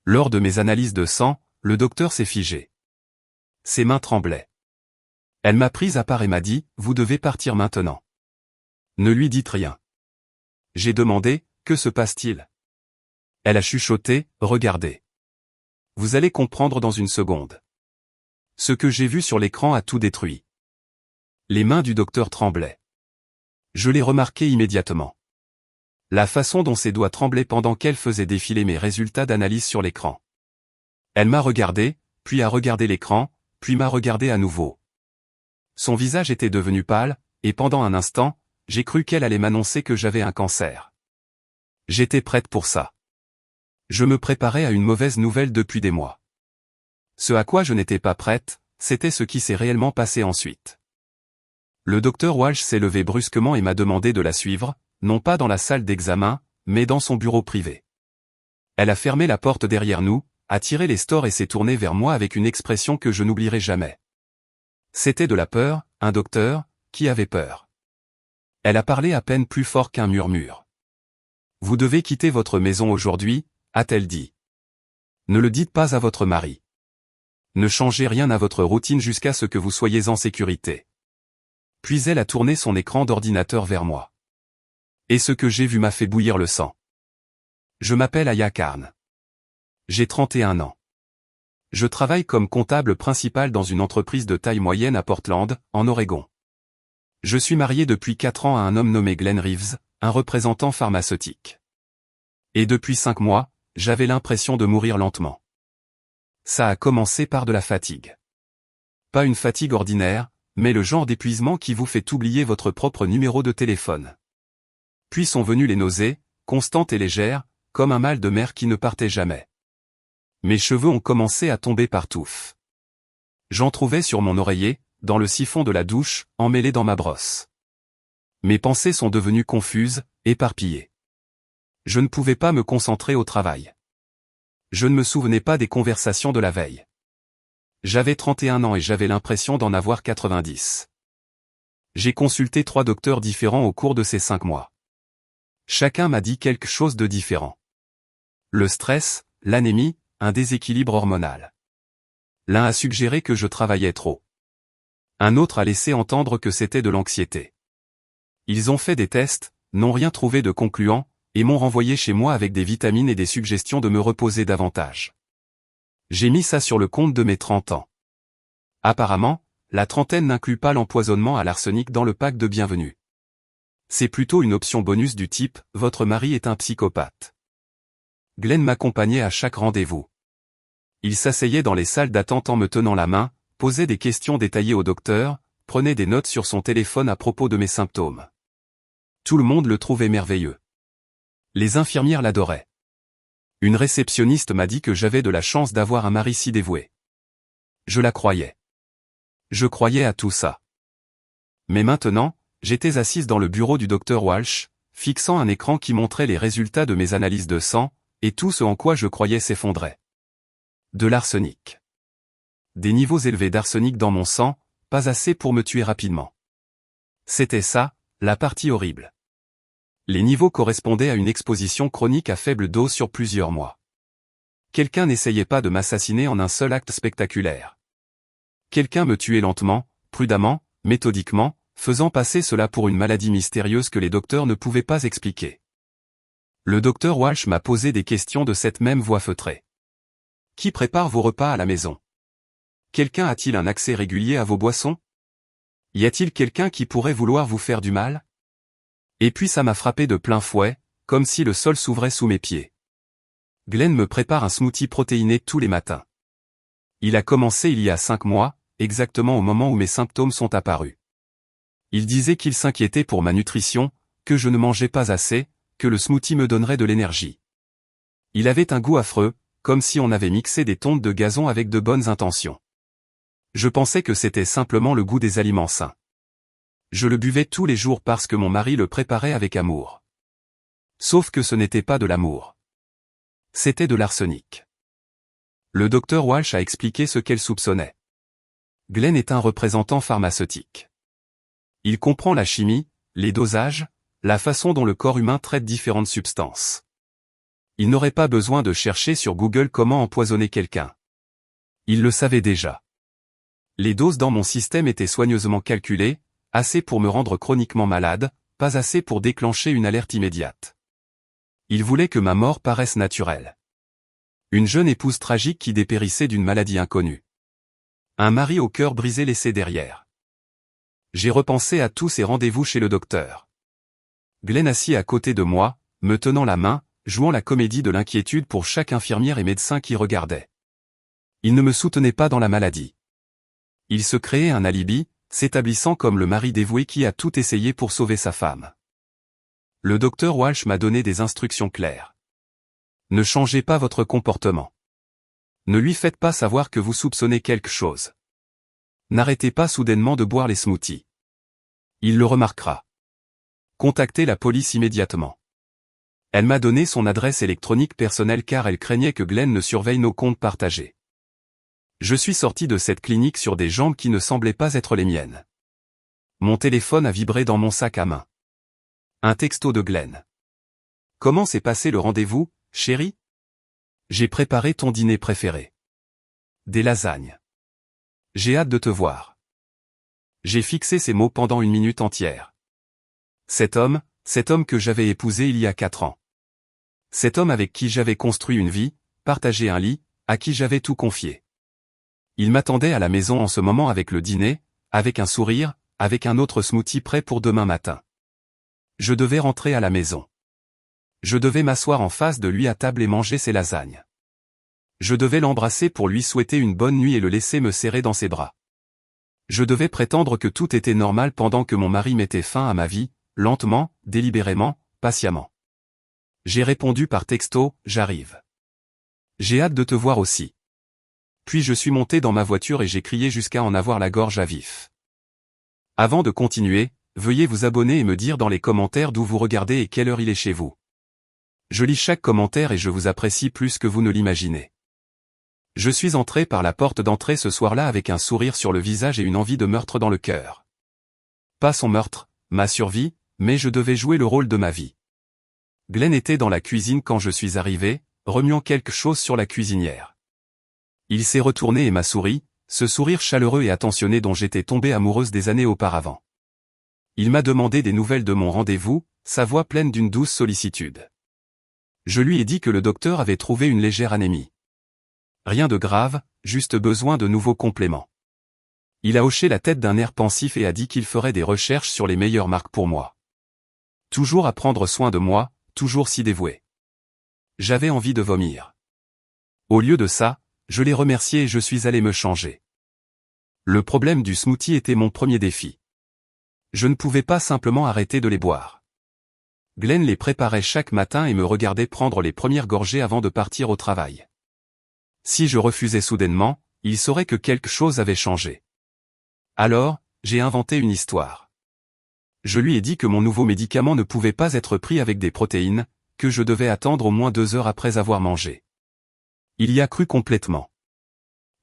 Lors de mes analyses de sang, le docteur s'est figé. Ses mains tremblaient. Elle m'a prise à part et m'a dit, « Vous devez partir maintenant. Ne lui dites rien. » J'ai demandé, « Que se passe-t-il » Elle a chuchoté, « Regardez. Vous allez comprendre dans une seconde. » Ce que j'ai vu sur l'écran a tout détruit. Les mains du docteur tremblaient. Je l'ai remarqué immédiatement. La façon dont ses doigts tremblaient pendant qu'elle faisait défiler mes résultats d'analyse sur l'écran. Elle m'a regardé, puis a regardé l'écran, puis m'a regardé à nouveau. Son visage était devenu pâle, et pendant un instant, j'ai cru qu'elle allait m'annoncer que j'avais un cancer. J'étais prête pour ça. Je me préparais à une mauvaise nouvelle depuis des mois. Ce à quoi je n'étais pas prête, c'était ce qui s'est réellement passé ensuite. Le docteur Walsh s'est levé brusquement et m'a demandé de la suivre, non pas dans la salle d'examen, mais dans son bureau privé. Elle a fermé la porte derrière nous, a tiré les stores et s'est tournée vers moi avec une expression que je n'oublierai jamais. C'était de la peur, un docteur, qui avait peur. Elle a parlé à peine plus fort qu'un murmure. « Vous devez quitter votre maison aujourd'hui » a-t-elle dit. « Ne le dites pas à votre mari. Ne changez rien à votre routine jusqu'à ce que vous soyez en sécurité. » Puis elle a tourné son écran d'ordinateur vers moi. Et ce que j'ai vu m'a fait bouillir le sang. Je m'appelle Aya Karn. J'ai 31 ans. Je travaille comme comptable principal dans une entreprise de taille moyenne à Portland, en Oregon. Je suis marié depuis 4 ans à un homme nommé Glenn Reeves, un représentant pharmaceutique. Et depuis 5 mois, j'avais l'impression de mourir lentement. Ça a commencé par de la fatigue. Pas une fatigue ordinaire, mais le genre d'épuisement qui vous fait oublier votre propre numéro de téléphone. Puis sont venues les nausées, constantes et légères, comme un mal de mer qui ne partait jamais. Mes cheveux ont commencé à tomber par touffes. J'en trouvais sur mon oreiller, dans le siphon de la douche, emmêlé dans ma brosse. Mes pensées sont devenues confuses, éparpillées. Je ne pouvais pas me concentrer au travail. Je ne me souvenais pas des conversations de la veille. J'avais 31 ans et j'avais l'impression d'en avoir 90. J'ai consulté 3 docteurs différents au cours de ces 5 mois. Chacun m'a dit quelque chose de différent. Le stress, l'anémie, un déséquilibre hormonal. L'un a suggéré que je travaillais trop. Un autre a laissé entendre que c'était de l'anxiété. Ils ont fait des tests, n'ont rien trouvé de concluant, et m'ont renvoyé chez moi avec des vitamines et des suggestions de me reposer davantage. J'ai mis ça sur le compte de mes 30 ans. Apparemment, la trentaine n'inclut pas l'empoisonnement à l'arsenic dans le pack de bienvenue. C'est plutôt une option bonus du type « Votre mari est un psychopathe ». Glenn m'accompagnait à chaque rendez-vous. Il s'asseyait dans les salles d'attente en me tenant la main, posait des questions détaillées au docteur, prenait des notes sur son téléphone à propos de mes symptômes. Tout le monde le trouvait merveilleux. Les infirmières l'adoraient. Une réceptionniste m'a dit que j'avais de la chance d'avoir un mari si dévoué. Je la croyais. Je croyais à tout ça. Mais maintenant, j'étais assise dans le bureau du docteur Walsh, fixant un écran qui montrait les résultats de mes analyses de sang, et tout ce en quoi je croyais s'effondrait. De l'arsenic. Des niveaux élevés d'arsenic dans mon sang, pas assez pour me tuer rapidement. C'était ça, la partie horrible. Les niveaux correspondaient à une exposition chronique à faible dose sur plusieurs mois. Quelqu'un n'essayait pas de m'assassiner en un seul acte spectaculaire. Quelqu'un me tuait lentement, prudemment, méthodiquement, faisant passer cela pour une maladie mystérieuse que les docteurs ne pouvaient pas expliquer. Le docteur Walsh m'a posé des questions de cette même voix feutrée. Qui prépare vos repas à la maison? Quelqu'un a-t-il un accès régulier à vos boissons? Y a-t-il quelqu'un qui pourrait vouloir vous faire du mal? Et puis ça m'a frappé de plein fouet, comme si le sol s'ouvrait sous mes pieds. Glenn me prépare un smoothie protéiné tous les matins. Il a commencé il y a 5 mois, exactement au moment où mes symptômes sont apparus. Il disait qu'il s'inquiétait pour ma nutrition, que je ne mangeais pas assez, que le smoothie me donnerait de l'énergie. Il avait un goût affreux, comme si on avait mixé des tontes de gazon avec de bonnes intentions. Je pensais que c'était simplement le goût des aliments sains. Je le buvais tous les jours parce que mon mari le préparait avec amour. Sauf que ce n'était pas de l'amour. C'était de l'arsenic. Le docteur Walsh a expliqué ce qu'elle soupçonnait. Glenn est un représentant pharmaceutique. Il comprend la chimie, les dosages, la façon dont le corps humain traite différentes substances. Il n'aurait pas besoin de chercher sur Google comment empoisonner quelqu'un. Il le savait déjà. Les doses dans mon système étaient soigneusement calculées, assez pour me rendre chroniquement malade, pas assez pour déclencher une alerte immédiate. Il voulait que ma mort paraisse naturelle. Une jeune épouse tragique qui dépérissait d'une maladie inconnue. Un mari au cœur brisé laissé derrière. J'ai repensé à tous ces rendez-vous chez le docteur. Glenn assis à côté de moi, me tenant la main, jouant la comédie de l'inquiétude pour chaque infirmière et médecin qui regardait. Il ne me soutenait pas dans la maladie. Il se créait un alibi, s'établissant comme le mari dévoué qui a tout essayé pour sauver sa femme. Le docteur Walsh m'a donné des instructions claires. Ne changez pas votre comportement. Ne lui faites pas savoir que vous soupçonnez quelque chose. N'arrêtez pas soudainement de boire les smoothies. Il le remarquera. Contactez la police immédiatement. Elle m'a donné son adresse électronique personnelle car elle craignait que Glenn ne surveille nos comptes partagés. Je suis sorti de cette clinique sur des jambes qui ne semblaient pas être les miennes. Mon téléphone a vibré dans mon sac à main. Un texto de Glenn. Comment s'est passé le rendez-vous, chérie? J'ai préparé ton dîner préféré. Des lasagnes. J'ai hâte de te voir. J'ai fixé ces mots pendant 1 minute entière. Cet homme que j'avais épousé il y a 4 ans. Cet homme avec qui j'avais construit une vie, partagé un lit, à qui j'avais tout confié. Il m'attendait à la maison en ce moment avec le dîner, avec un sourire, avec un autre smoothie prêt pour demain matin. Je devais rentrer à la maison. Je devais m'asseoir en face de lui à table et manger ses lasagnes. Je devais l'embrasser pour lui souhaiter une bonne nuit et le laisser me serrer dans ses bras. Je devais prétendre que tout était normal pendant que mon mari mettait fin à ma vie, lentement, délibérément, patiemment. J'ai répondu par texto, j'arrive. J'ai hâte de te voir aussi. Puis je suis monté dans ma voiture et j'ai crié jusqu'à en avoir la gorge à vif. Avant de continuer, veuillez vous abonner et me dire dans les commentaires d'où vous regardez et quelle heure il est chez vous. Je lis chaque commentaire et je vous apprécie plus que vous ne l'imaginez. Je suis entré par la porte d'entrée ce soir-là avec un sourire sur le visage et une envie de meurtre dans le cœur. Pas son meurtre, ma survie, mais je devais jouer le rôle de ma vie. Glenn était dans la cuisine quand je suis arrivé, remuant quelque chose sur la cuisinière. Il s'est retourné et m'a souri, ce sourire chaleureux et attentionné dont j'étais tombée amoureuse des années auparavant. Il m'a demandé des nouvelles de mon rendez-vous, sa voix pleine d'une douce sollicitude. Je lui ai dit que le docteur avait trouvé une légère anémie. Rien de grave, juste besoin de nouveaux compléments. Il a hoché la tête d'un air pensif et a dit qu'il ferait des recherches sur les meilleures marques pour moi. Toujours à prendre soin de moi, toujours si dévoué. J'avais envie de vomir. Au lieu de ça, je l'ai remercié et je suis allé me changer. Le problème du smoothie était mon premier défi. Je ne pouvais pas simplement arrêter de les boire. Glenn les préparait chaque matin et me regardait prendre les premières gorgées avant de partir au travail. Si je refusais soudainement, il saurait que quelque chose avait changé. Alors, j'ai inventé une histoire. Je lui ai dit que mon nouveau médicament ne pouvait pas être pris avec des protéines, que je devais attendre au moins 2 heures après avoir mangé. Il y a cru complètement.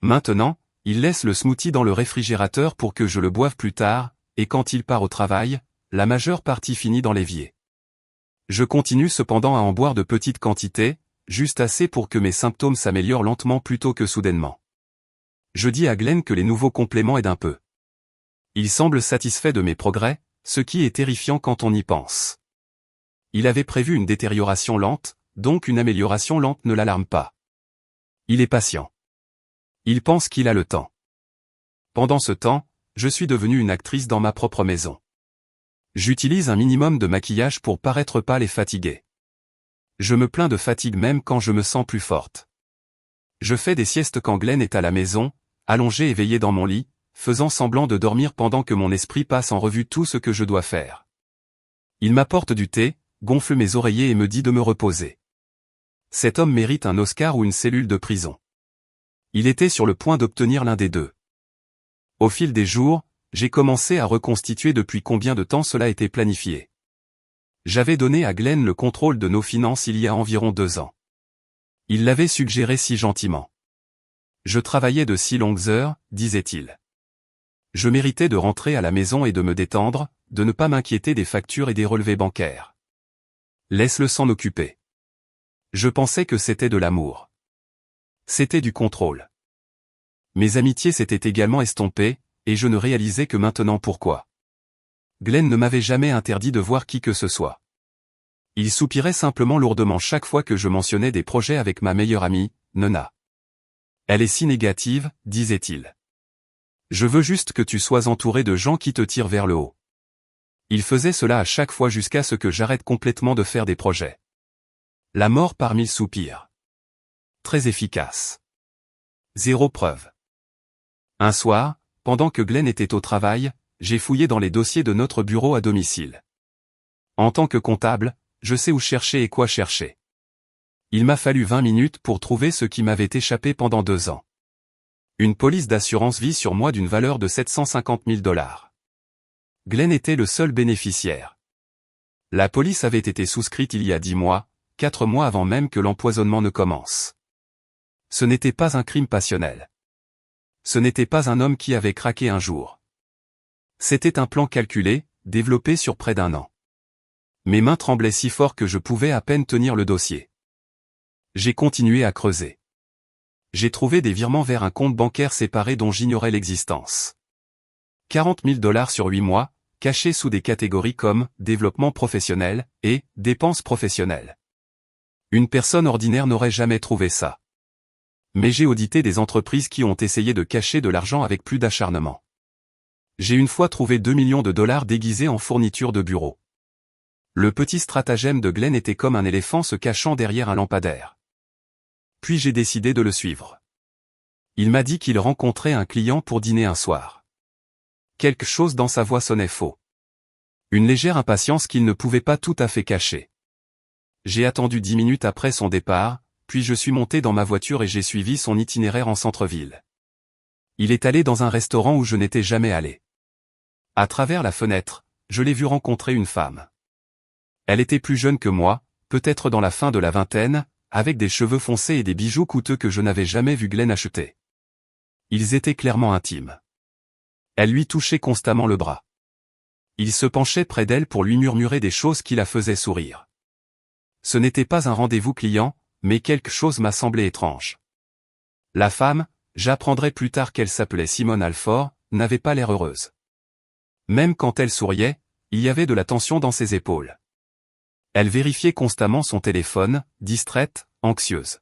Maintenant, il laisse le smoothie dans le réfrigérateur pour que je le boive plus tard, et quand il part au travail, la majeure partie finit dans l'évier. Je continue cependant à en boire de petites quantités, juste assez pour que mes symptômes s'améliorent lentement plutôt que soudainement. Je dis à Glenn que les nouveaux compléments aident un peu. Il semble satisfait de mes progrès, ce qui est terrifiant quand on y pense. Il avait prévu une détérioration lente, donc une amélioration lente ne l'alarme pas. Il est patient. Il pense qu'il a le temps. Pendant ce temps, je suis devenue une actrice dans ma propre maison. J'utilise un minimum de maquillage pour paraître pâle et fatiguée. Je me plains de fatigue même quand je me sens plus forte. Je fais des siestes quand Glenn est à la maison, allongé éveillé dans mon lit, faisant semblant de dormir pendant que mon esprit passe en revue tout ce que je dois faire. Il m'apporte du thé, gonfle mes oreillers et me dit de me reposer. Cet homme mérite un Oscar ou une cellule de prison. Il était sur le point d'obtenir l'un des deux. Au fil des jours, j'ai commencé à reconstituer depuis combien de temps cela était planifié. J'avais donné à Glenn le contrôle de nos finances il y a environ 2 ans. Il l'avait suggéré si gentiment. Je travaillais de si longues heures, disait-il. Je méritais de rentrer à la maison et de me détendre, de ne pas m'inquiéter des factures et des relevés bancaires. Laisse-le s'en occuper. Je pensais que c'était de l'amour. C'était du contrôle. Mes amitiés s'étaient également estompées, et je ne réalisais que maintenant pourquoi. Glenn ne m'avait jamais interdit de voir qui que ce soit. Il soupirait simplement lourdement chaque fois que je mentionnais des projets avec ma meilleure amie, Nona. Elle est si négative, disait-il. Je veux juste que tu sois entouré de gens qui te tirent vers le haut. Il faisait cela à chaque fois jusqu'à ce que j'arrête complètement de faire des projets. La mort par 1000 soupirs. Très efficace. Zéro preuve. Un soir, pendant que Glenn était au travail, j'ai fouillé dans les dossiers de notre bureau à domicile. En tant que comptable, je sais où chercher et quoi chercher. Il m'a fallu 20 minutes pour trouver ce qui m'avait échappé pendant 2 ans. Une police d'assurance vie sur moi d'une valeur de 750 000 $. Glenn était le seul bénéficiaire. La police avait été souscrite il y a 10 mois, 4 mois avant même que l'empoisonnement ne commence. Ce n'était pas un crime passionnel. Ce n'était pas un homme qui avait craqué un jour. C'était un plan calculé, développé sur près d'1 an. Mes mains tremblaient si fort que je pouvais à peine tenir le dossier. J'ai continué à creuser. J'ai trouvé des virements vers un compte bancaire séparé dont j'ignorais l'existence. 40 000 $ sur 8 mois, cachés sous des catégories comme « développement professionnel » et « dépenses professionnelles ». Une personne ordinaire n'aurait jamais trouvé ça. Mais j'ai audité des entreprises qui ont essayé de cacher de l'argent avec plus d'acharnement. J'ai une fois trouvé 2 millions de $ déguisés en fournitures de bureau. Le petit stratagème de Glenn était comme un éléphant se cachant derrière un lampadaire. Puis j'ai décidé de le suivre. Il m'a dit qu'il rencontrait un client pour dîner un soir. Quelque chose dans sa voix sonnait faux. Une légère impatience qu'il ne pouvait pas tout à fait cacher. J'ai attendu 10 minutes après son départ, puis je suis monté dans ma voiture et j'ai suivi son itinéraire en centre-ville. Il est allé dans un restaurant où je n'étais jamais allé. À travers la fenêtre, je l'ai vu rencontrer une femme. Elle était plus jeune que moi, peut-être dans la fin de la vingtaine, avec des cheveux foncés et des bijoux coûteux que je n'avais jamais vu Glenn acheter. Ils étaient clairement intimes. Elle lui touchait constamment le bras. Il se penchait près d'elle pour lui murmurer des choses qui la faisaient sourire. Ce n'était pas un rendez-vous client, mais quelque chose m'a semblé étrange. La femme, j'apprendrai plus tard qu'elle s'appelait Simone Alford, n'avait pas l'air heureuse. Même quand elle souriait, il y avait de la tension dans ses épaules. Elle vérifiait constamment son téléphone, distraite, anxieuse.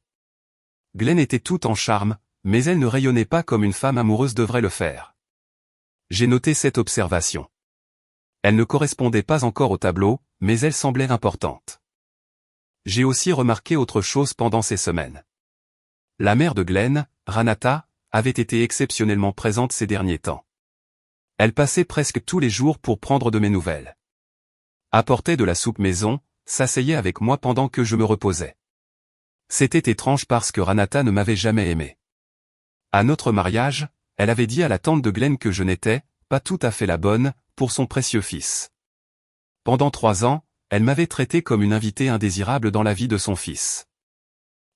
Glenn était tout en charme, mais elle ne rayonnait pas comme une femme amoureuse devrait le faire. J'ai noté cette observation. Elle ne correspondait pas encore au tableau, mais elle semblait importante. J'ai aussi remarqué autre chose pendant ces semaines. La mère de Glenn, Ranata, avait été exceptionnellement présente ces derniers temps. Elle passait presque tous les jours pour prendre de mes nouvelles. Apportait de la soupe maison, s'asseyait avec moi pendant que je me reposais. C'était étrange parce que Ranata ne m'avait jamais aimé. À notre mariage, elle avait dit à la tante de Glenn que je n'étais pas tout à fait la bonne pour son précieux fils. Pendant 3 ans, elle m'avait traité comme une invitée indésirable dans la vie de son fils.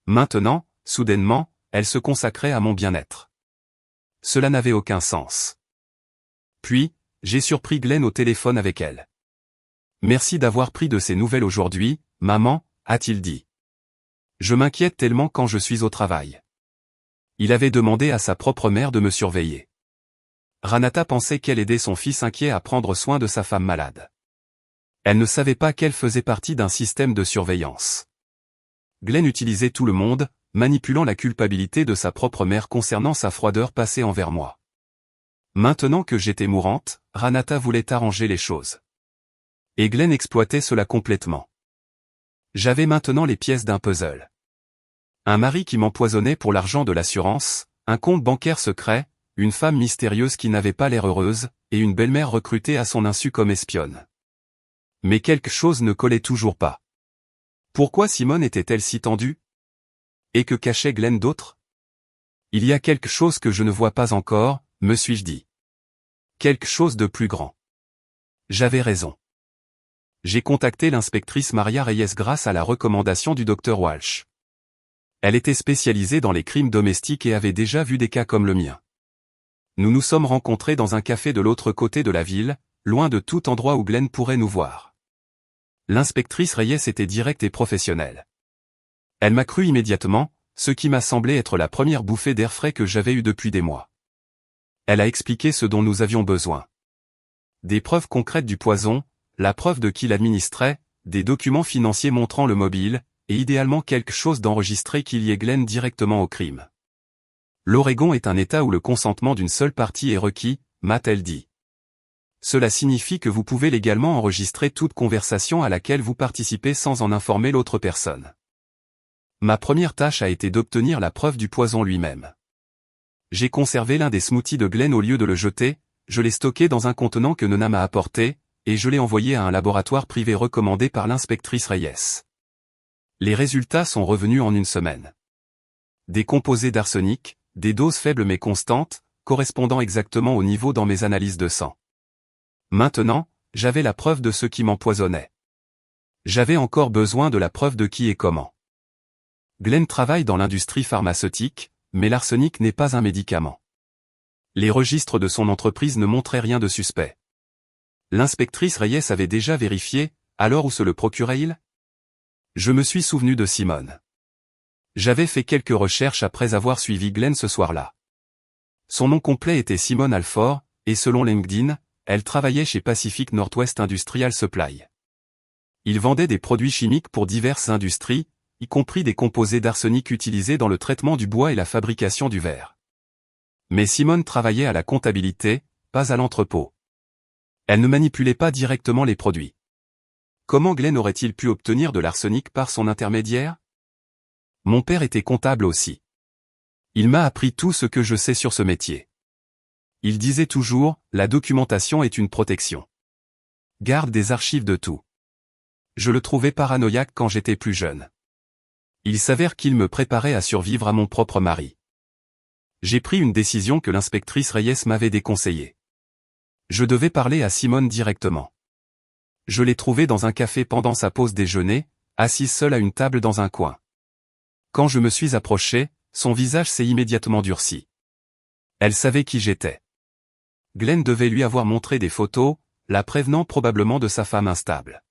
Maintenant, soudainement, elle se consacrait à mon bien-être. Cela n'avait aucun sens. Puis, j'ai surpris Glenn au téléphone avec elle. « Merci d'avoir pris de ses nouvelles aujourd'hui, maman », a-t-il dit. « Je m'inquiète tellement quand je suis au travail. » Il avait demandé à sa propre mère de me surveiller. Ranata pensait qu'elle aidait son fils inquiet à prendre soin de sa femme malade. Elle ne savait pas qu'elle faisait partie d'un système de surveillance. Glenn utilisait tout le monde, manipulant la culpabilité de sa propre mère concernant sa froideur passée envers moi. Maintenant que j'étais mourante, Ranata voulait arranger les choses. Et Glenn exploitait cela complètement. J'avais maintenant les pièces d'un puzzle. Un mari qui m'empoisonnait pour l'argent de l'assurance, un compte bancaire secret, une femme mystérieuse qui n'avait pas l'air heureuse, et une belle-mère recrutée à son insu comme espionne. Mais quelque chose ne collait toujours pas. Pourquoi Simone était-elle si tendue? Et que cachait Glenn d'autre? Il y a quelque chose que je ne vois pas encore, me suis-je dit. Quelque chose de plus grand. J'avais raison. J'ai contacté l'inspectrice Maria Reyes grâce à la recommandation du docteur Walsh. Elle était spécialisée dans les crimes domestiques et avait déjà vu des cas comme le mien. Nous nous sommes rencontrés dans un café de l'autre côté de la ville, loin de tout endroit où Glenn pourrait nous voir. L'inspectrice Reyes était directe et professionnelle. Elle m'a cru immédiatement, ce qui m'a semblé être la première bouffée d'air frais que j'avais eue depuis des mois. Elle a expliqué ce dont nous avions besoin. Des preuves concrètes du poison, la preuve de qui l'administrait, des documents financiers montrant le mobile, et idéalement quelque chose d'enregistré qui liait Glenn directement au crime. L'Oregon est un État où le consentement d'une seule partie est requis, m'a-t-elle dit. Cela signifie que vous pouvez légalement enregistrer toute conversation à laquelle vous participez sans en informer l'autre personne. Ma première tâche a été d'obtenir la preuve du poison lui-même. J'ai conservé l'un des smoothies de Glenn au lieu de le jeter, je l'ai stocké dans un contenant que Nona m'a apporté, et je l'ai envoyé à un laboratoire privé recommandé par l'inspectrice Reyes. Les résultats sont revenus en une semaine. Des composés d'arsenic, des doses faibles mais constantes, correspondant exactement au niveau dans mes analyses de sang. Maintenant, j'avais la preuve de ce qui m'empoisonnait. J'avais encore besoin de la preuve de qui et comment. Glenn travaille dans l'industrie pharmaceutique, mais l'arsenic n'est pas un médicament. Les registres de son entreprise ne montraient rien de suspect. L'inspectrice Reyes avait déjà vérifié, alors où se le procurait-il ? Je me suis souvenu de Simone. J'avais fait quelques recherches après avoir suivi Glenn ce soir-là. Son nom complet était Simone Alford, et selon LinkedIn, elle travaillait chez Pacific Northwest Industrial Supply. Il vendait des produits chimiques pour diverses industries, y compris des composés d'arsenic utilisés dans le traitement du bois et la fabrication du verre. Mais Simone travaillait à la comptabilité, pas à l'entrepôt. Elle ne manipulait pas directement les produits. Comment Glenn aurait-il pu obtenir de l'arsenic par son intermédiaire ? Mon père était comptable aussi. Il m'a appris tout ce que je sais sur ce métier. Il disait toujours, la documentation est une protection. Garde des archives de tout. Je le trouvais paranoïaque quand j'étais plus jeune. Il s'avère qu'il me préparait à survivre à mon propre mari. J'ai pris une décision que l'inspectrice Reyes m'avait déconseillée. Je devais parler à Simone directement. Je l'ai trouvée dans un café pendant sa pause déjeuner, assise seule à une table dans un coin. Quand je me suis approché, son visage s'est immédiatement durci. Elle savait qui j'étais. Glenn devait lui avoir montré des photos, la prévenant probablement de sa femme instable.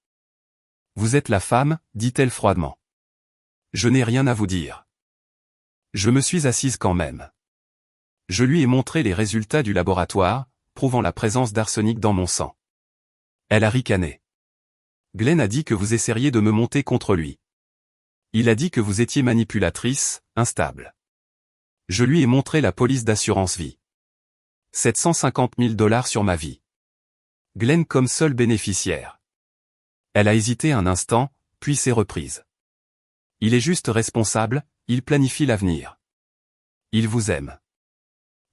« Vous êtes la femme » dit-elle froidement. « Je n'ai rien à vous dire. » Je me suis assise quand même. Je lui ai montré les résultats du laboratoire, prouvant la présence d'arsenic dans mon sang. Elle a ricané. « Glenn a dit que vous essaieriez de me monter contre lui. Il a dit que vous étiez manipulatrice, instable. » Je lui ai montré la police d'assurance vie. 750 000 $ sur ma vie. Glenn comme seul bénéficiaire. Elle a hésité un instant, puis s'est reprise. Il est juste responsable, il planifie l'avenir. Il vous aime.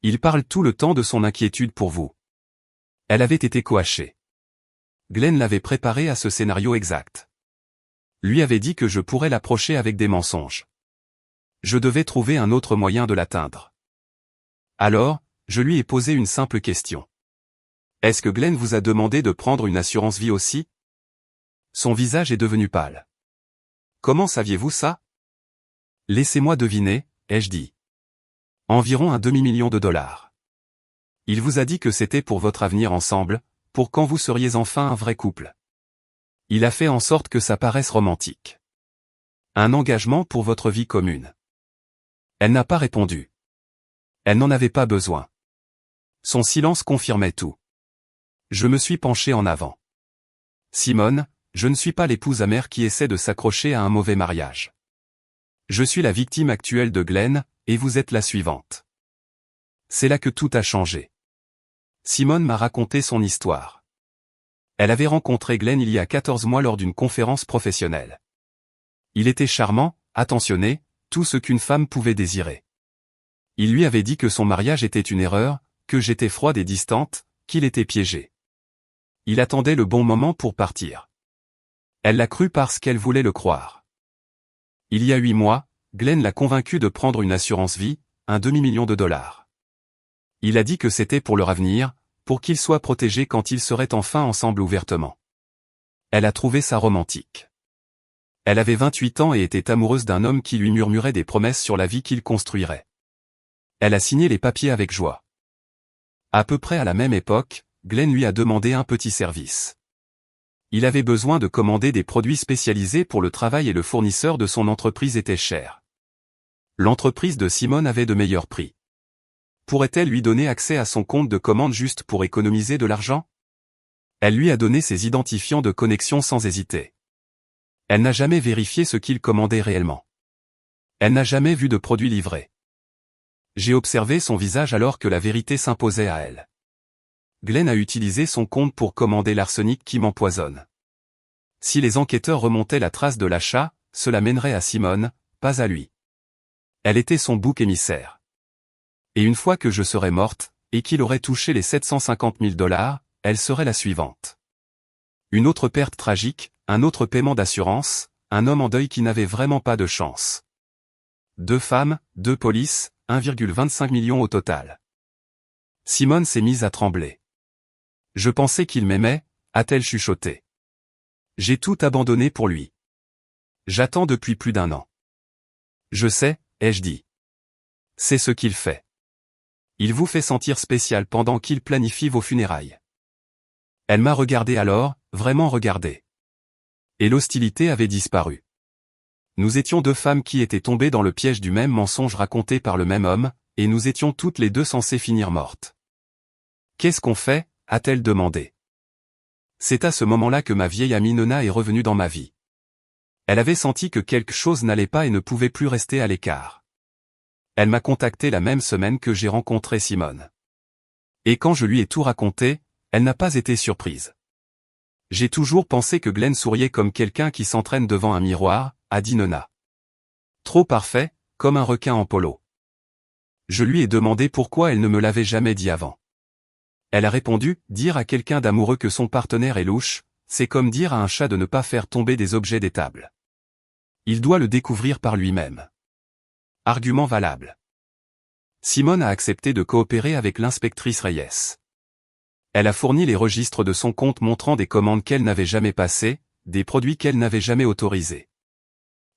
Il parle tout le temps de son inquiétude pour vous. Elle avait été coachée. Glenn l'avait préparé à ce scénario exact. Lui avait dit que je pourrais l'approcher avec des mensonges. Je devais trouver un autre moyen de l'atteindre. Alors, je lui ai posé une simple question. Est-ce que Glenn vous a demandé de prendre une assurance vie aussi ? Son visage est devenu pâle. Comment saviez-vous ça ? Laissez-moi deviner, ai-je dit. Environ un demi-million de dollars. Il vous a dit que c'était pour votre avenir ensemble, pour quand vous seriez enfin un vrai couple. Il a fait en sorte que ça paraisse romantique. Un engagement pour votre vie commune. Elle n'a pas répondu. Elle n'en avait pas besoin. Son silence confirmait tout. Je me suis penché en avant. Simone, je ne suis pas l'épouse amère qui essaie de s'accrocher à un mauvais mariage. Je suis la victime actuelle de Glenn, et vous êtes la suivante. C'est là que tout a changé. Simone m'a raconté son histoire. Elle avait rencontré Glenn il y a 14 mois lors d'une conférence professionnelle. Il était charmant, attentionné, tout ce qu'une femme pouvait désirer. Il lui avait dit que son mariage était une erreur, que j'étais froide et distante, qu'il était piégé. Il attendait le bon moment pour partir. Elle l'a cru parce qu'elle voulait le croire. Il y a 8 mois, Glenn l'a convaincu de prendre une assurance vie, un demi-million de dollars. Il a dit que c'était pour leur avenir, pour qu'ils soient protégés quand ils seraient enfin ensemble ouvertement. Elle a trouvé ça romantique. Elle avait 28 ans et était amoureuse d'un homme qui lui murmurait des promesses sur la vie qu'il construirait. Elle a signé les papiers avec joie. À peu près à la même époque, Glenn lui a demandé un petit service. Il avait besoin de commander des produits spécialisés pour le travail et le fournisseur de son entreprise était cher. L'entreprise de Simone avait de meilleurs prix. Pourrait-elle lui donner accès à son compte de commande juste pour économiser de l'argent? Elle lui a donné ses identifiants de connexion sans hésiter. Elle n'a jamais vérifié ce qu'il commandait réellement. Elle n'a jamais vu de produit livré. J'ai observé son visage alors que la vérité s'imposait à elle. Glenn a utilisé son compte pour commander l'arsenic qui m'empoisonne. Si les enquêteurs remontaient la trace de l'achat, cela mènerait à Simone, pas à lui. Elle était son bouc émissaire. Et une fois que je serais morte, et qu'il aurait touché les 750 000 $, elle serait la suivante. Une autre perte tragique, un autre paiement d'assurance, un homme en deuil qui n'avait vraiment pas de chance. 2 femmes, 2 polices, 1,25 million au total. Simone s'est mise à trembler. Je pensais qu'il m'aimait, a-t-elle chuchoté. J'ai tout abandonné pour lui. J'attends depuis plus d'1 an. Je sais, ai-je dit. C'est ce qu'il fait. Il vous fait sentir spécial pendant qu'il planifie vos funérailles. Elle m'a regardé alors, vraiment regardé. Et l'hostilité avait disparu. Nous étions 2 femmes qui étaient tombées dans le piège du même mensonge raconté par le même homme, et nous étions toutes les 2 censées finir mortes. Qu'est-ce qu'on fait? A-t-elle demandé. C'est à ce moment-là que ma vieille amie Nona est revenue dans ma vie. Elle avait senti que quelque chose n'allait pas et ne pouvait plus rester à l'écart. Elle m'a contacté la même semaine que j'ai rencontré Simone. Et quand je lui ai tout raconté, elle n'a pas été surprise. J'ai toujours pensé que Glenn souriait comme quelqu'un qui s'entraîne devant un miroir, a dit Nona. Trop parfait, comme un requin en polo. Je lui ai demandé pourquoi elle ne me l'avait jamais dit avant. Elle a répondu, dire à quelqu'un d'amoureux que son partenaire est louche, c'est comme dire à un chat de ne pas faire tomber des objets des tables. Il doit le découvrir par lui-même. Argument valable. Simone a accepté de coopérer avec l'inspectrice Reyes. Elle a fourni les registres de son compte montrant des commandes qu'elle n'avait jamais passées, des produits qu'elle n'avait jamais autorisés.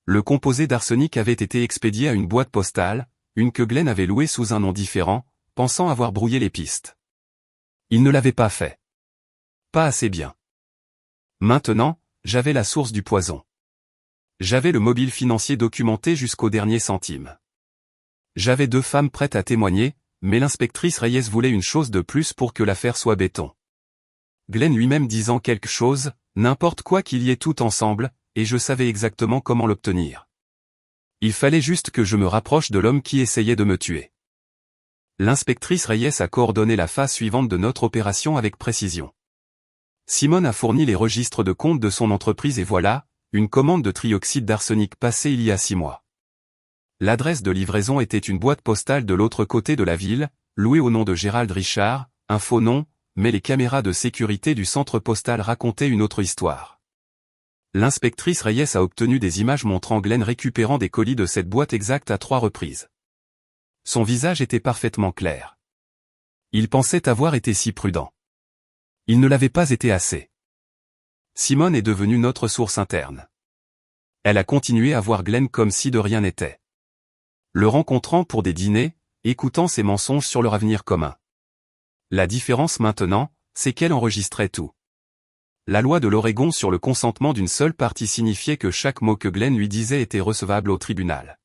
Le composé d'arsenic avait été expédié à une boîte postale, une que Glenn avait louée sous un nom différent, pensant avoir brouillé les pistes. Il ne l'avait pas fait. Pas assez bien. Maintenant, j'avais la source du poison. J'avais le mobile financier documenté jusqu'au dernier centime. J'avais 2 femmes prêtes à témoigner, mais l'inspectrice Reyes voulait une chose de plus pour que l'affaire soit béton. Glenn lui-même disant quelque chose, n'importe quoi qu'il y ait tout ensemble, et je savais exactement comment l'obtenir. Il fallait juste que je me rapproche de l'homme qui essayait de me tuer. L'inspectrice Reyes a coordonné la phase suivante de notre opération avec précision. Simone a fourni les registres de compte de son entreprise et voilà, une commande de trioxyde d'arsenic passée il y a 6 mois. L'adresse de livraison était une boîte postale de l'autre côté de la ville, louée au nom de Gérald Richard, un faux nom, mais les caméras de sécurité du centre postal racontaient une autre histoire. L'inspectrice Reyes a obtenu des images montrant Glenn récupérant des colis de cette boîte exacte à 3 reprises. Son visage était parfaitement clair. Il pensait avoir été si prudent. Il ne l'avait pas été assez. Simone est devenue notre source interne. Elle a continué à voir Glenn comme si de rien n'était. Le rencontrant pour des dîners, écoutant ses mensonges sur leur avenir commun. La différence maintenant, c'est qu'elle enregistrait tout. La loi de l'Oregon sur le consentement d'une seule partie signifiait que chaque mot que Glenn lui disait était recevable au tribunal.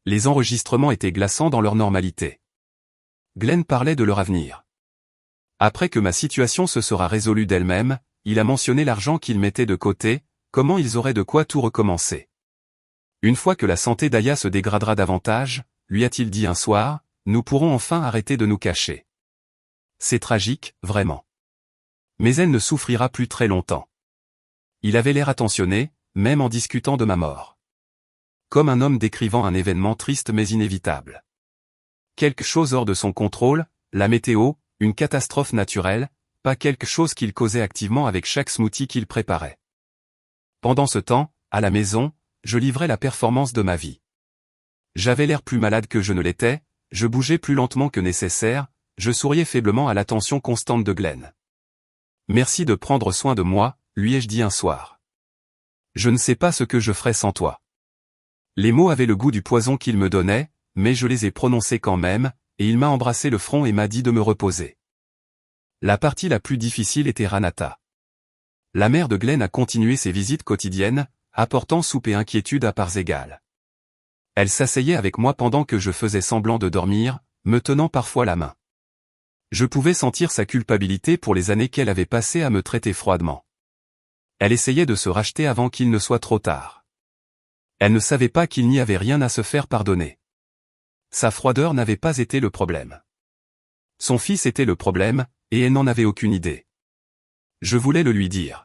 Les enregistrements étaient glaçants dans leur normalité. Glenn parlait de leur avenir. Après que ma situation se sera résolue d'elle-même, il a mentionné l'argent qu'ils mettaient de côté, comment ils auraient de quoi tout recommencer. Une fois que la santé d'Aya se dégradera davantage, lui a-t-il dit un soir, nous pourrons enfin arrêter de nous cacher. C'est tragique, vraiment. Mais elle ne souffrira plus très longtemps. Il avait l'air attentionné, même en discutant de ma mort. Comme un homme décrivant un événement triste mais inévitable. Quelque chose hors de son contrôle, la météo, une catastrophe naturelle, pas quelque chose qu'il causait activement avec chaque smoothie qu'il préparait. Pendant ce temps, à la maison, je livrais la performance de ma vie. J'avais l'air plus malade que je ne l'étais, je bougeais plus lentement que nécessaire, je souriais faiblement à l'attention constante de Glenn. Merci de prendre soin de moi, lui ai-je dit un soir. Je ne sais pas ce que je ferais sans toi. Les mots avaient le goût du poison qu'il me donnait, mais je les ai prononcés quand même, et il m'a embrassé le front et m'a dit de me reposer. La partie la plus difficile était Ranata. La mère de Glenn a continué ses visites quotidiennes, apportant soupe et inquiétude à parts égales. Elle s'asseyait avec moi pendant que je faisais semblant de dormir, me tenant parfois la main. Je pouvais sentir sa culpabilité pour les années qu'elle avait passées à me traiter froidement. Elle essayait de se racheter avant qu'il ne soit trop tard. Elle ne savait pas qu'il n'y avait rien à se faire pardonner. Sa froideur n'avait pas été le problème. Son fils était le problème, et elle n'en avait aucune idée. Je voulais le lui dire.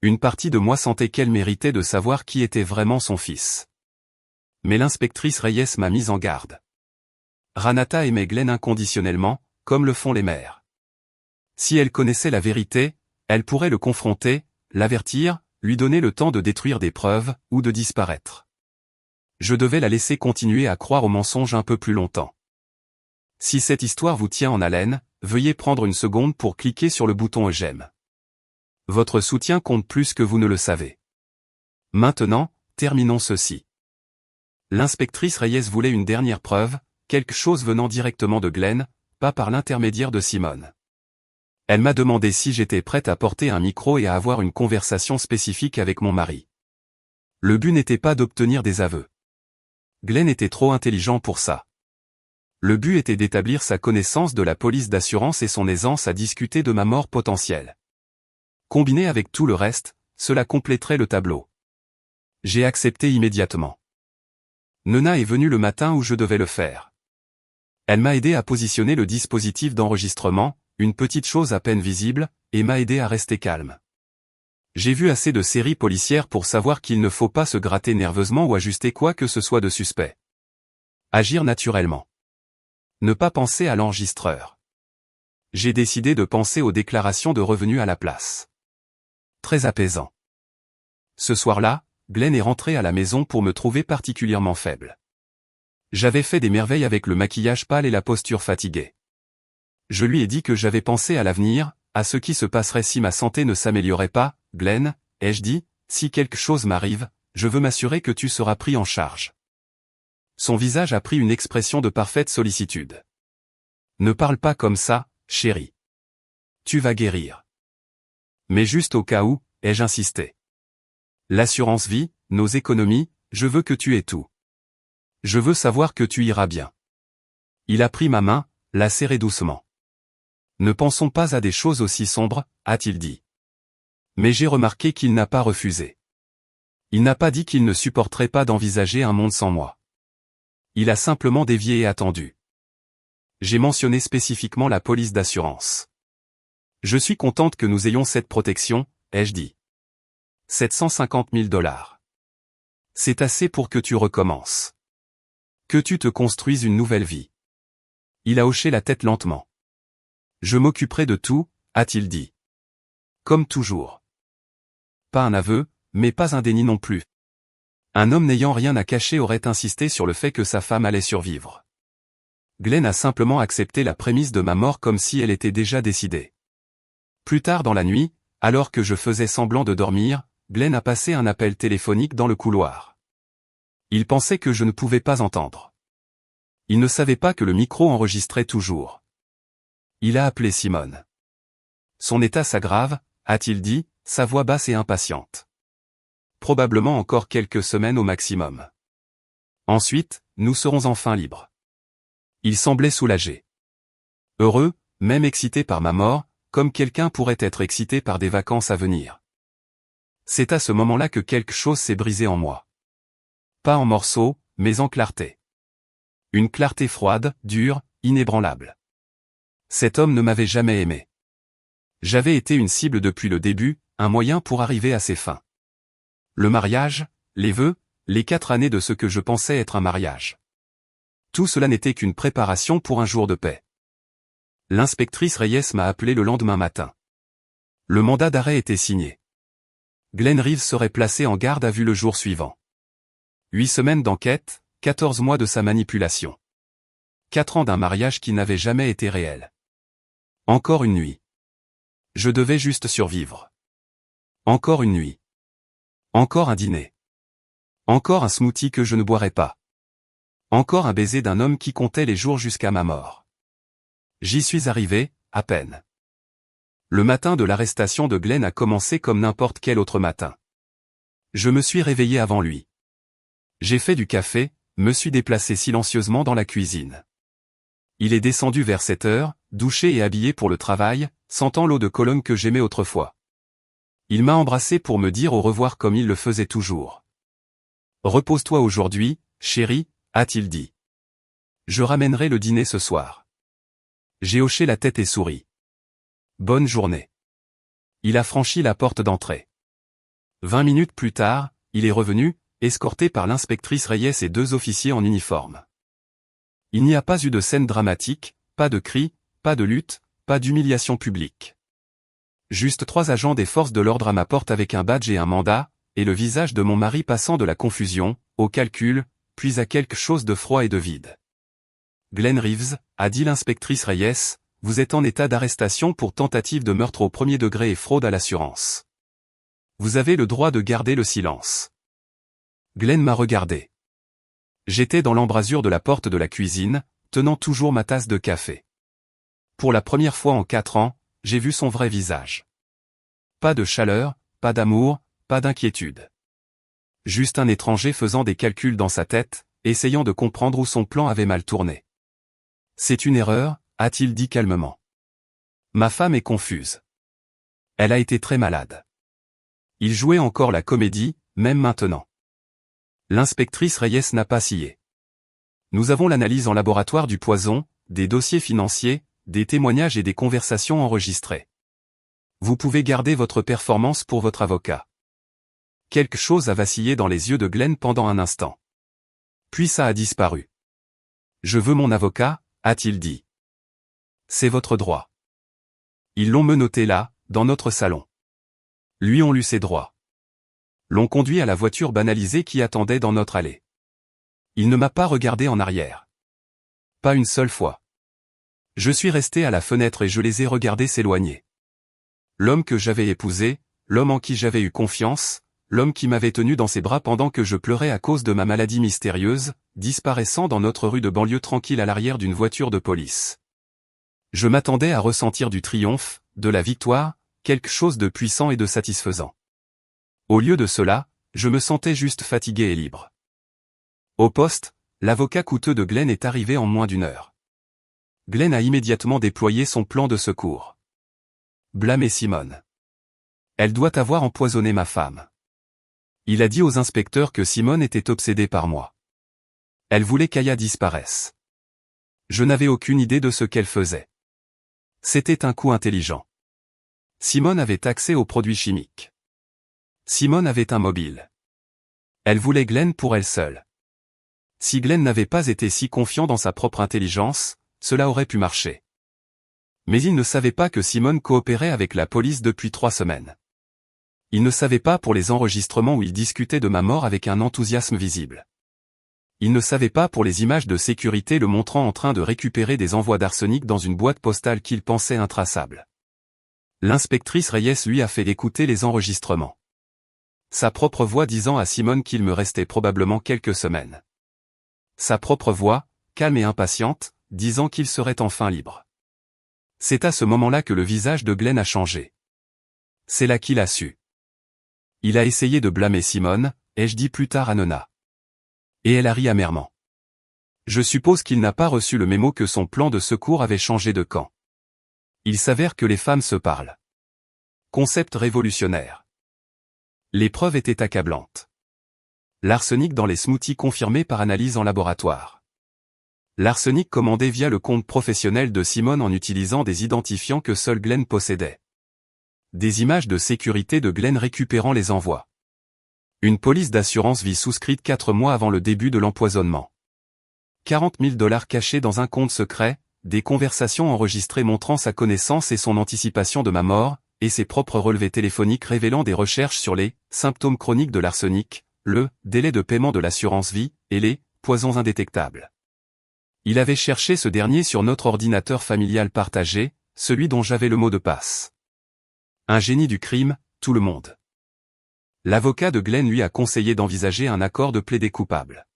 Une partie de moi sentait qu'elle méritait de savoir qui était vraiment son fils. Mais l'inspectrice Reyes m'a mise en garde. Renata aimait Glenn inconditionnellement, comme le font les mères. Si elle connaissait la vérité, elle pourrait le confronter, l'avertir, lui donner le temps de détruire des preuves, ou de disparaître. Je devais la laisser continuer à croire au mensonge un peu plus longtemps. Si cette histoire vous tient en haleine, veuillez prendre une seconde pour cliquer sur le bouton j'aime. Votre soutien compte plus que vous ne le savez. Maintenant, terminons ceci. L'inspectrice Reyes voulait une dernière preuve, quelque chose venant directement de Glenn, pas par l'intermédiaire de Simone. Elle m'a demandé si j'étais prête à porter un micro et à avoir une conversation spécifique avec mon mari. Le but n'était pas d'obtenir des aveux. Glenn était trop intelligent pour ça. Le but était d'établir sa connaissance de la police d'assurance et son aisance à discuter de ma mort potentielle. Combiné avec tout le reste, cela compléterait le tableau. J'ai accepté immédiatement. Nona est venue le matin où je devais le faire. Elle m'a aidé à positionner le dispositif d'enregistrement, une petite chose à peine visible, et m'a aidé à rester calme. J'ai vu assez de séries policières pour savoir qu'il ne faut pas se gratter nerveusement ou ajuster quoi que ce soit de suspect. Agir naturellement. Ne pas penser à l'enregistreur. J'ai décidé de penser aux déclarations de revenus à la place. Très apaisant. Ce soir-là, Glenn est rentré à la maison pour me trouver particulièrement faible. J'avais fait des merveilles avec le maquillage pâle et la posture fatiguée. Je lui ai dit que j'avais pensé à l'avenir, à ce qui se passerait si ma santé ne s'améliorait pas. Glenn, ai-je dit, si quelque chose m'arrive, je veux m'assurer que tu seras pris en charge. Son visage a pris une expression de parfaite sollicitude. Ne parle pas comme ça, chérie. Tu vas guérir. Mais juste au cas où, ai-je insisté. L'assurance vie, nos économies, je veux que tu aies tout. Je veux savoir que tu iras bien. Il a pris ma main, l'a serrée doucement. Ne pensons pas à des choses aussi sombres, a-t-il dit. Mais j'ai remarqué qu'il n'a pas refusé. Il n'a pas dit qu'il ne supporterait pas d'envisager un monde sans moi. Il a simplement dévié et attendu. J'ai mentionné spécifiquement la police d'assurance. Je suis contente que nous ayons cette protection, ai-je dit. 750 000 $. C'est assez pour que tu recommences. Que tu te construises une nouvelle vie. Il a hoché la tête lentement. Je m'occuperai de tout, a-t-il dit. Comme toujours. Pas un aveu, mais pas un déni non plus. Un homme n'ayant rien à cacher aurait insisté sur le fait que sa femme allait survivre. Glenn a simplement accepté la prémisse de ma mort comme si elle était déjà décidée. Plus tard dans la nuit, alors que je faisais semblant de dormir, Glenn a passé un appel téléphonique dans le couloir. Il pensait que je ne pouvais pas entendre. Il ne savait pas que le micro enregistrait toujours. Il a appelé Simone. Son état s'aggrave, a-t-il dit, sa voix basse et impatiente. Probablement encore quelques semaines au maximum. Ensuite, nous serons enfin libres. Il semblait soulagé. Heureux, même excité par ma mort, comme quelqu'un pourrait être excité par des vacances à venir. C'est à ce moment-là que quelque chose s'est brisé en moi. Pas en morceaux, mais en clarté. Une clarté froide, dure, inébranlable. Cet homme ne m'avait jamais aimé. J'avais été une cible depuis le début, un moyen pour arriver à ses fins. Le mariage, les vœux, les 4 années de ce que je pensais être un mariage. Tout cela n'était qu'une préparation pour un jour de paix. L'inspectrice Reyes m'a appelé le lendemain matin. Le mandat d'arrêt était signé. Glenn Reeves serait placé en garde à vue le jour suivant. 8 semaines d'enquête, 14 mois de sa manipulation. 4 ans d'un mariage qui n'avait jamais été réel. Encore une nuit. Je devais juste survivre. Encore une nuit. Encore un dîner. Encore un smoothie que je ne boirais pas. Encore un baiser d'un homme qui comptait les jours jusqu'à ma mort. J'y suis arrivé, à peine. Le matin de l'arrestation de Glenn a commencé comme n'importe quel autre matin. Je me suis réveillé avant lui. J'ai fait du café, me suis déplacé silencieusement dans la cuisine. Il est descendu vers 7 heures, douché et habillé pour le travail, sentant l'eau de Cologne que j'aimais autrefois. Il m'a embrassé pour me dire au revoir comme il le faisait toujours. Repose-toi aujourd'hui, chérie, a-t-il dit. Je ramènerai le dîner ce soir. J'ai hoché la tête et souri. Bonne journée. Il a franchi la porte d'entrée. 20 minutes plus tard, il est revenu, escorté par l'inspectrice Reyes et 2 officiers en uniforme. Il n'y a pas eu de scène dramatique, pas de cris, pas de lutte, pas d'humiliation publique. Juste 3 agents des forces de l'ordre à ma porte avec un badge et un mandat, et le visage de mon mari passant de la confusion, au calcul, puis à quelque chose de froid et de vide. Glenn Reeves, a dit l'inspectrice Reyes, vous êtes en état d'arrestation pour tentative de meurtre au premier degré et fraude à l'assurance. Vous avez le droit de garder le silence. Glenn m'a regardé. J'étais dans l'embrasure de la porte de la cuisine, tenant toujours ma tasse de café. Pour la première fois en 4 ans, j'ai vu son vrai visage. Pas de chaleur, pas d'amour, pas d'inquiétude. Juste un étranger faisant des calculs dans sa tête, essayant de comprendre où son plan avait mal tourné. C'est une erreur, a-t-il dit calmement. Ma femme est confuse. Elle a été très malade. Il jouait encore la comédie, même maintenant. L'inspectrice Reyes n'a pas scié. Nous avons l'analyse en laboratoire du poison, des dossiers financiers, des témoignages et des conversations enregistrées. Vous pouvez garder votre performance pour votre avocat. Quelque chose a vacillé dans les yeux de Glenn pendant un instant. Puis ça a disparu. Je veux mon avocat, a-t-il dit. C'est votre droit. Ils l'ont menotté là, dans notre salon. Lui ont lu ses droits. L'ont conduit à la voiture banalisée qui attendait dans notre allée. Il ne m'a pas regardé en arrière. Pas une seule fois. Je suis resté à la fenêtre et je les ai regardés s'éloigner. L'homme que j'avais épousé, l'homme en qui j'avais eu confiance, l'homme qui m'avait tenu dans ses bras pendant que je pleurais à cause de ma maladie mystérieuse, disparaissant dans notre rue de banlieue tranquille à l'arrière d'une voiture de police. Je m'attendais à ressentir du triomphe, de la victoire, quelque chose de puissant et de satisfaisant. Au lieu de cela, je me sentais juste fatigué et libre. Au poste, l'avocat coûteux de Glenn est arrivé en moins d'1 heure. Glenn a immédiatement déployé son plan de secours. Blâmer Simone. Elle doit avoir empoisonné ma femme. Il a dit aux inspecteurs que Simone était obsédée par moi. Elle voulait qu'Aya disparaisse. Je n'avais aucune idée de ce qu'elle faisait. C'était un coup intelligent. Simone avait accès aux produits chimiques. Simone avait un mobile. Elle voulait Glenn pour elle seule. Si Glenn n'avait pas été si confiant dans sa propre intelligence, cela aurait pu marcher. Mais il ne savait pas que Simone coopérait avec la police depuis 3 semaines. Il ne savait pas pour les enregistrements où il discutait de ma mort avec un enthousiasme visible. Il ne savait pas pour les images de sécurité le montrant en train de récupérer des envois d'arsenic dans une boîte postale qu'il pensait intraçable. L'inspectrice Reyes lui a fait écouter les enregistrements. Sa propre voix disant à Simone qu'il me restait probablement quelques semaines. Sa propre voix, calme et impatiente, disant qu'il serait enfin libre. C'est à ce moment-là que le visage de Glenn a changé. C'est là qu'il a su. Il a essayé de blâmer Simone, ai-je dit plus tard à Nona. Et elle a ri amèrement. Je suppose qu'il n'a pas reçu le mémo que son plan de secours avait changé de camp. Il s'avère que les femmes se parlent. Concept révolutionnaire. Les preuves étaient accablantes. L'arsenic dans les smoothies confirmé par analyse en laboratoire. L'arsenic commandé via le compte professionnel de Simone en utilisant des identifiants que seul Glenn possédait. Des images de sécurité de Glenn récupérant les envois. Une police d'assurance vie souscrite 4 mois avant le début de l'empoisonnement. 40 000 $ cachés dans un compte secret, des conversations enregistrées montrant sa connaissance et son anticipation de ma mort, et ses propres relevés téléphoniques révélant des recherches sur les symptômes chroniques de l'arsenic, le délai de paiement de l'assurance vie, et les poisons indétectables. Il avait cherché ce dernier sur notre ordinateur familial partagé, celui dont j'avais le mot de passe. Un génie du crime, tout le monde. L'avocat de Glenn lui a conseillé d'envisager un accord de plaider coupable.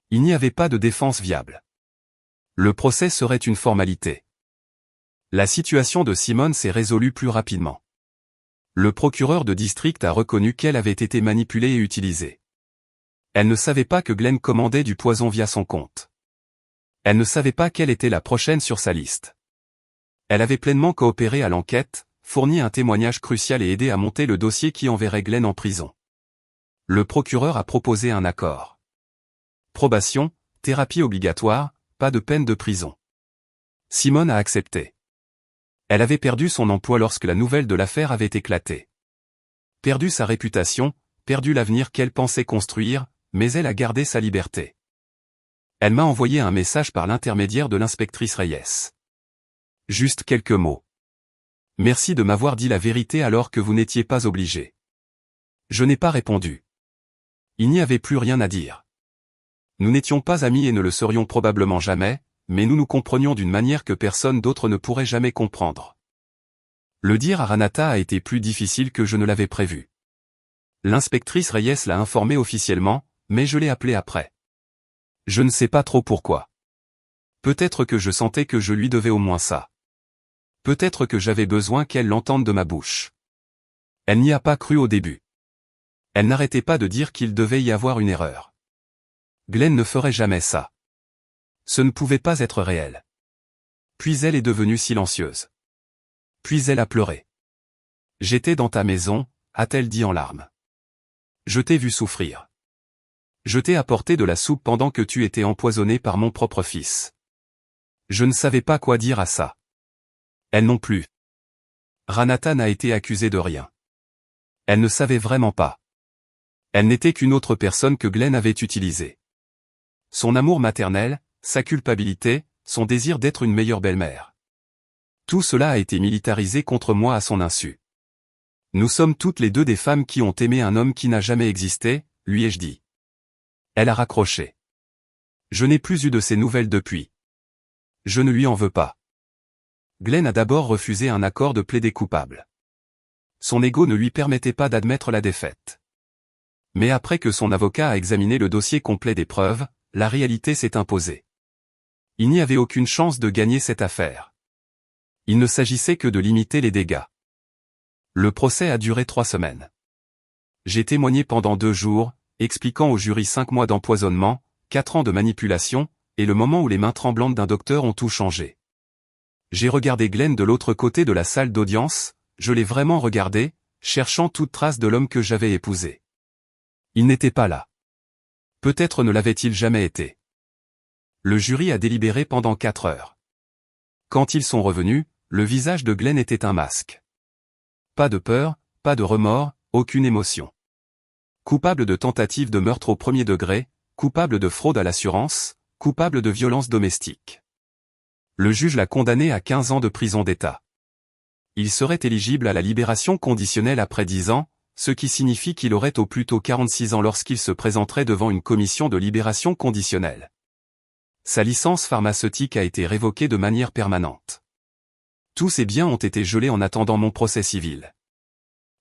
Il n'y avait pas de défense viable. Le procès serait une formalité. La situation de Simone s'est résolue plus rapidement. Le procureur de district a reconnu qu'elle avait été manipulée et utilisée. Elle ne savait pas que Glenn commandait du poison via son compte. Elle ne savait pas quelle était la prochaine sur sa liste. Elle avait pleinement coopéré à l'enquête, fourni un témoignage crucial et aidé à monter le dossier qui enverrait Glenn en prison. Le procureur a proposé un accord. Probation, thérapie obligatoire, pas de peine de prison. Simone a accepté. Elle avait perdu son emploi lorsque la nouvelle de l'affaire avait éclaté. Perdu sa réputation, perdu l'avenir qu'elle pensait construire, mais elle a gardé sa liberté. Elle m'a envoyé un message par l'intermédiaire de l'inspectrice Reyes. Juste quelques mots. Merci de m'avoir dit la vérité alors que vous n'étiez pas obligé. Je n'ai pas répondu. Il n'y avait plus rien à dire. Nous n'étions pas amis et ne le serions probablement jamais, mais nous nous comprenions d'une manière que personne d'autre ne pourrait jamais comprendre. Le dire à Ranata a été plus difficile que je ne l'avais prévu. L'inspectrice Reyes l'a informé officiellement, mais je l'ai appelée après. Je ne sais pas trop pourquoi. Peut-être que je sentais que je lui devais au moins ça. Peut-être que j'avais besoin qu'elle l'entende de ma bouche. Elle n'y a pas cru au début. Elle n'arrêtait pas de dire qu'il devait y avoir une erreur. Glenn ne ferait jamais ça. Ce ne pouvait pas être réel. Puis elle est devenue silencieuse. Puis elle a pleuré. J'étais dans ta maison, a-t-elle dit en larmes. Je t'ai vu souffrir. Je t'ai apporté de la soupe pendant que tu étais empoisonné par mon propre fils. Je ne savais pas quoi dire à ça. Elle non plus. Ranata n'a été accusée de rien. Elle ne savait vraiment pas. Elle n'était qu'une autre personne que Glenn avait utilisée. Son amour maternel, sa culpabilité, son désir d'être une meilleure belle-mère. Tout cela a été militarisé contre moi à son insu. Nous sommes toutes les deux des femmes qui ont aimé un homme qui n'a jamais existé, lui ai-je dit. Elle a raccroché. Je n'ai plus eu de ses nouvelles depuis. Je ne lui en veux pas. Glenn a d'abord refusé un accord de plaider coupable. Son ego ne lui permettait pas d'admettre la défaite. Mais après que son avocat a examiné le dossier complet des preuves, la réalité s'est imposée. Il n'y avait aucune chance de gagner cette affaire. Il ne s'agissait que de limiter les dégâts. Le procès a duré 3 semaines. J'ai témoigné pendant 2 jours, expliquant au jury 5 mois d'empoisonnement, 4 ans de manipulation, et le moment où les mains tremblantes d'un docteur ont tout changé. J'ai regardé Glenn de l'autre côté de la salle d'audience, je l'ai vraiment regardé, cherchant toute trace de l'homme que j'avais épousé. Il n'était pas là. Peut-être ne l'avait-il jamais été. Le jury a délibéré pendant 4 heures. Quand ils sont revenus, le visage de Glenn était un masque. Pas de peur, pas de remords, aucune émotion. Coupable de tentative de meurtre au premier degré, coupable de fraude à l'assurance, coupable de violence domestique. Le juge l'a condamné à 15 ans de prison d'État. Il serait éligible à la libération conditionnelle après 10 ans, ce qui signifie qu'il aurait au plus tôt 46 ans lorsqu'il se présenterait devant une commission de libération conditionnelle. Sa licence pharmaceutique a été révoquée de manière permanente. Tous ses biens ont été gelés en attendant mon procès civil.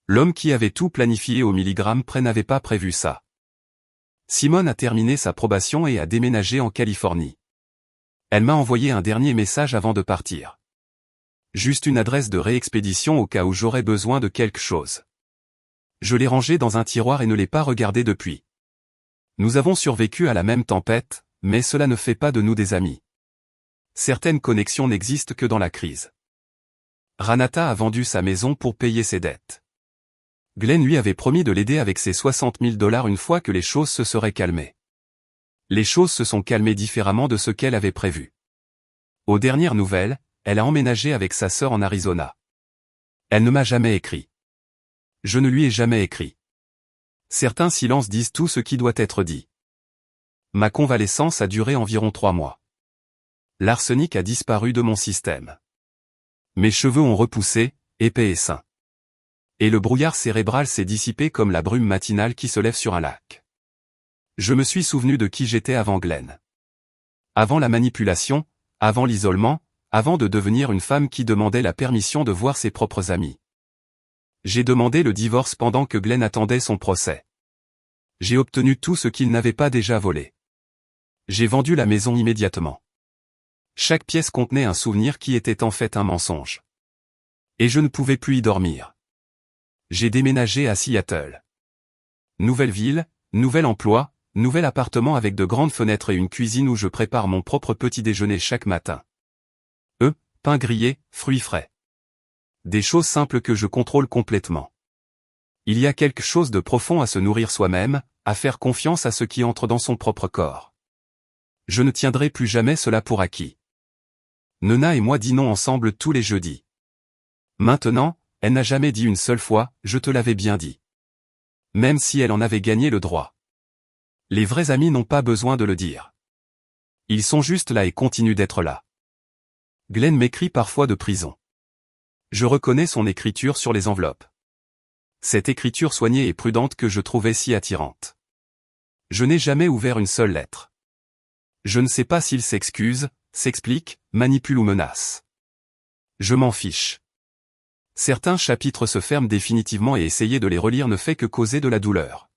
L'homme qui avait tout planifié au milligramme près n'avait pas prévu ça. Simone a terminé sa probation et a déménagé en Californie. Elle m'a envoyé un dernier message avant de partir. Juste une adresse de réexpédition au cas où j'aurais besoin de quelque chose. Je l'ai rangé dans un tiroir et ne l'ai pas regardé depuis. Nous avons survécu à la même tempête, mais cela ne fait pas de nous des amis. Certaines connexions n'existent que dans la crise. Ranata a vendu sa maison pour payer ses dettes. Glenn lui avait promis de l'aider avec ses $60 000 une fois que les choses se seraient calmées. Les choses se sont calmées différemment de ce qu'elle avait prévu. Aux dernières nouvelles, elle a emménagé avec sa sœur en Arizona. Elle ne m'a jamais écrit. Je ne lui ai jamais écrit. Certains silences disent tout ce qui doit être dit. Ma convalescence a duré environ 3 mois. L'arsenic a disparu de mon système. Mes cheveux ont repoussé, épais et sains. Et le brouillard cérébral s'est dissipé comme la brume matinale qui se lève sur un lac. Je me suis souvenu de qui j'étais avant Glenn. Avant la manipulation, avant l'isolement, avant de devenir une femme qui demandait la permission de voir ses propres amis. J'ai demandé le divorce pendant que Glenn attendait son procès. J'ai obtenu tout ce qu'il n'avait pas déjà volé. J'ai vendu la maison immédiatement. Chaque pièce contenait un souvenir qui était en fait un mensonge. Et je ne pouvais plus y dormir. J'ai déménagé à Seattle. Nouvelle ville, nouvel emploi, nouvel appartement avec de grandes fenêtres et une cuisine où je prépare mon propre petit déjeuner chaque matin. Pain grillé, fruits frais. Des choses simples que je contrôle complètement. Il y a quelque chose de profond à se nourrir soi-même, à faire confiance à ce qui entre dans son propre corps. Je ne tiendrai plus jamais cela pour acquis. Nona et moi dînons ensemble tous les jeudis. Maintenant, elle n'a jamais dit une seule fois « je te l'avais bien dit ». Même si elle en avait gagné le droit. Les vrais amis n'ont pas besoin de le dire. Ils sont juste là et continuent d'être là. Glenn m'écrit parfois de prison. Je reconnais son écriture sur les enveloppes. Cette écriture soignée et prudente que je trouvais si attirante. Je n'ai jamais ouvert une seule lettre. Je ne sais pas s'il s'excuse, s'explique, manipule ou menace. Je m'en fiche. Certains chapitres se ferment définitivement et essayer de les relire ne fait que causer de la douleur.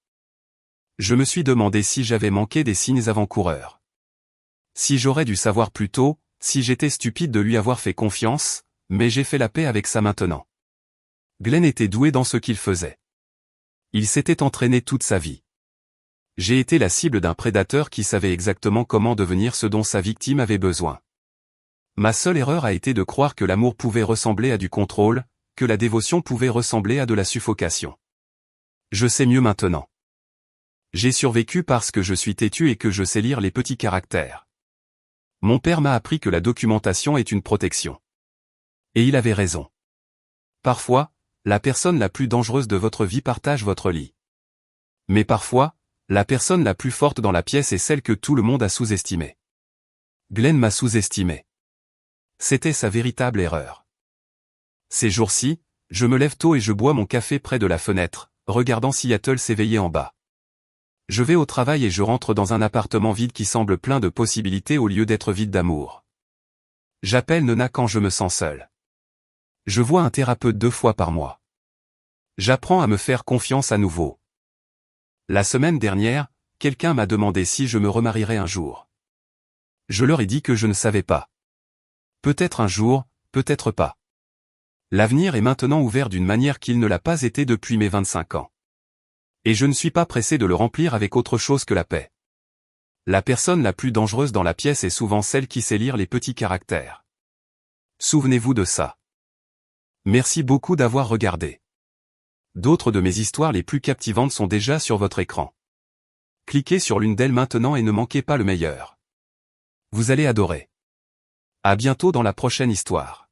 Je me suis demandé si j'avais manqué des signes avant-coureurs. Si j'aurais dû savoir plus tôt, si j'étais stupide de lui avoir fait confiance, mais j'ai fait la paix avec ça maintenant. Glenn était doué dans ce qu'il faisait. Il s'était entraîné toute sa vie. J'ai été la cible d'un prédateur qui savait exactement comment devenir ce dont sa victime avait besoin. Ma seule erreur a été de croire que l'amour pouvait ressembler à du contrôle, que la dévotion pouvait ressembler à de la suffocation. Je sais mieux maintenant. J'ai survécu parce que je suis têtu et que je sais lire les petits caractères. Mon père m'a appris que la documentation est une protection. Et il avait raison. Parfois, la personne la plus dangereuse de votre vie partage votre lit. Mais parfois, la personne la plus forte dans la pièce est celle que tout le monde a sous-estimée. Glenn m'a sous-estimé. C'était sa véritable erreur. Ces jours-ci, je me lève tôt et je bois mon café près de la fenêtre, regardant Seattle s'éveiller en bas. Je vais au travail et je rentre dans un appartement vide qui semble plein de possibilités au lieu d'être vide d'amour. J'appelle Nona quand je me sens seul. Je vois un thérapeute 2 fois par mois. J'apprends à me faire confiance à nouveau. La semaine dernière, quelqu'un m'a demandé si je me remarierais un jour. Je leur ai dit que je ne savais pas. Peut-être un jour, peut-être pas. L'avenir est maintenant ouvert d'une manière qu'il ne l'a pas été depuis mes 25 ans. Et je ne suis pas pressé de le remplir avec autre chose que la paix. La personne la plus dangereuse dans la pièce est souvent celle qui sait lire les petits caractères. Souvenez-vous de ça. Merci beaucoup d'avoir regardé. D'autres de mes histoires les plus captivantes sont déjà sur votre écran. Cliquez sur l'une d'elles maintenant et ne manquez pas le meilleur. Vous allez adorer. À bientôt dans la prochaine histoire.